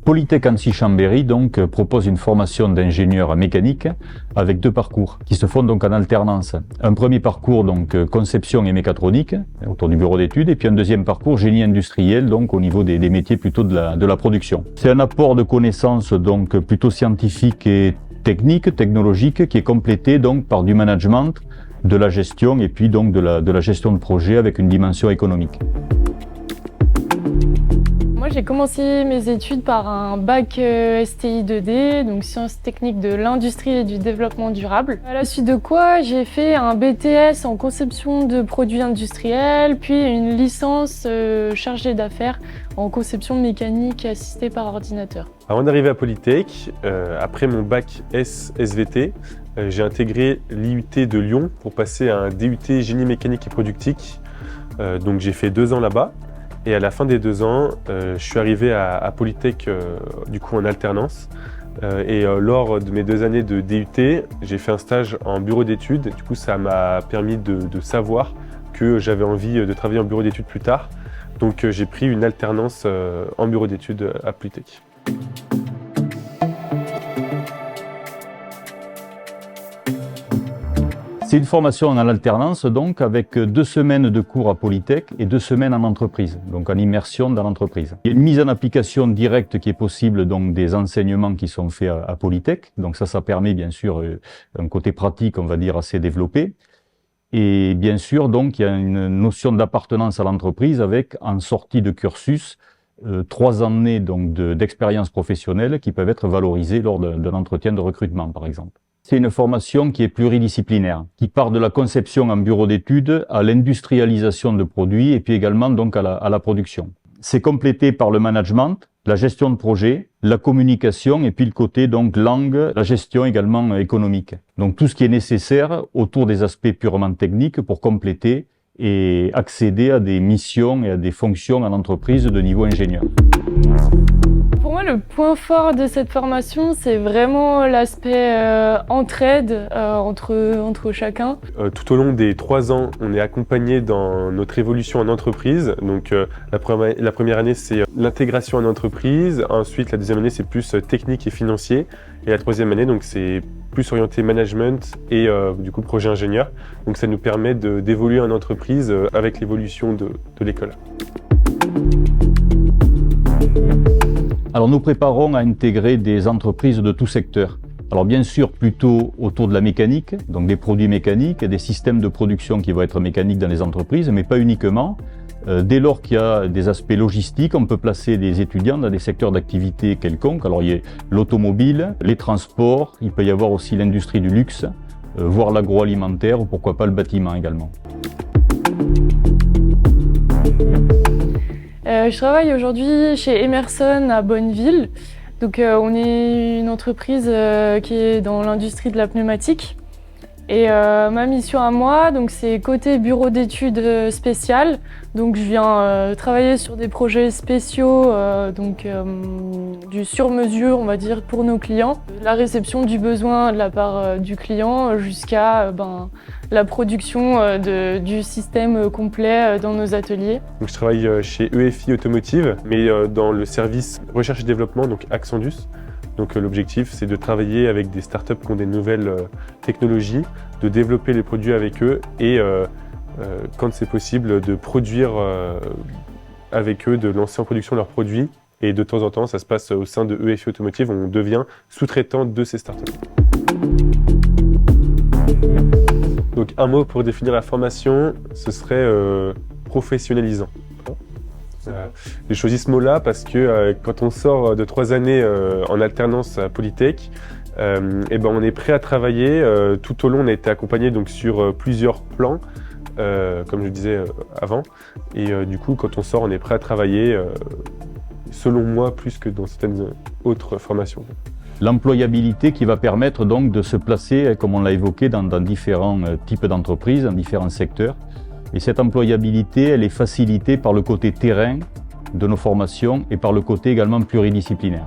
Polytech Annecy-Chambéry donc propose une formation d'ingénieur mécanique avec 2 parcours qui se font donc en alternance. Un premier parcours donc conception et mécatronique autour du bureau d'études et puis un deuxième parcours génie industriel donc au niveau des métiers plutôt de la production. C'est un apport de connaissances donc plutôt scientifique et technique, technologique qui est complété donc par du management, de la gestion et puis donc de la gestion de projet avec une dimension économique. Moi, j'ai commencé mes études par un bac STI 2D, donc sciences techniques de l'industrie et du développement durable. À la suite de quoi, j'ai fait un BTS en conception de produits industriels, puis une licence chargée d'affaires en conception mécanique assistée par ordinateur. Avant d'arriver à Polytech, après mon bac SVT, j'ai intégré l'IUT de Lyon pour passer à un DUT génie mécanique et productique. Donc j'ai fait 2 ans là-bas. Et à la fin des 2 ans, je suis arrivé à Polytech du coup en alternance. Lors de mes 2 années de DUT, j'ai fait un stage en bureau d'études. Du coup, ça m'a permis de savoir que j'avais envie de travailler en bureau d'études plus tard. Donc j'ai pris une alternance en bureau d'études à Polytech. C'est une formation en alternance donc avec 2 semaines de cours à Polytech et 2 semaines en entreprise, donc en immersion dans l'entreprise. Il y a une mise en application directe qui est possible donc des enseignements qui sont faits à Polytech. Donc ça permet bien sûr un côté pratique, on va dire, assez développé. Et bien sûr, donc il y a une notion d'appartenance à l'entreprise avec en sortie de cursus 3 années donc d'expérience professionnelle qui peuvent être valorisées lors d'un entretien de recrutement par exemple. C'est une formation qui est pluridisciplinaire, qui part de la conception en bureau d'études à l'industrialisation de produits et puis également donc à la production. C'est complété par le management, la gestion de projet, la communication et puis le côté donc langue, la gestion également économique. Donc tout ce qui est nécessaire autour des aspects purement techniques pour compléter et accéder à des missions et à des fonctions en entreprise de niveau ingénieur. Pour moi, le point fort de cette formation, c'est vraiment l'aspect entraide entre chacun. Tout au long des 3 ans, on est accompagné dans notre évolution en entreprise. Donc la première année, c'est l'intégration en entreprise. Ensuite, la deuxième année, c'est plus technique et financier. Et la 3e année, donc c'est plus orienté management et du coup projet ingénieur. Donc ça nous permet d'évoluer en entreprise avec l'évolution de l'école. Alors nous préparons à intégrer des entreprises de tout secteur. Alors bien sûr plutôt autour de la mécanique, donc des produits mécaniques et des systèmes de production qui vont être mécaniques dans les entreprises, mais pas uniquement. Dès lors qu'il y a des aspects logistiques, on peut placer des étudiants dans des secteurs d'activité quelconques. Alors il y a l'automobile, les transports, il peut y avoir aussi l'industrie du luxe, voire l'agroalimentaire ou pourquoi pas le bâtiment également. Je travaille aujourd'hui chez Emerson à Bonneville. Donc, on est une entreprise qui est dans l'industrie de la pneumatique. Et ma mission à moi, donc c'est côté bureau d'études spécial. Donc je viens travailler sur des projets spéciaux, du sur-mesure, on va dire, pour nos clients. La réception du besoin de la part du client jusqu'à la production du système complet dans nos ateliers. Donc, je travaille chez EFI Automotive, mais dans le service recherche et développement, donc Axendus. Donc l'objectif, c'est de travailler avec des startups qui ont des nouvelles technologies, de développer les produits avec eux et quand c'est possible, de produire avec eux, de lancer en production leurs produits. Et de temps en temps, ça se passe au sein de EFI Automotive, on devient sous-traitant de ces startups. Donc un mot pour définir la formation, ce serait professionnalisant. J'ai choisi ce mot-là parce que quand on sort de 3 années en alternance à Polytech, on est prêt à travailler. Tout au long, on a été accompagné donc, sur plusieurs plans, comme je disais avant. Et du coup, quand on sort, on est prêt à travailler, selon moi, plus que dans certaines autres formations. L'employabilité qui va permettre donc de se placer, comme on l'a évoqué, dans différents types d'entreprises, dans différents secteurs. Et cette employabilité, elle est facilitée par le côté terrain de nos formations et par le côté également pluridisciplinaire.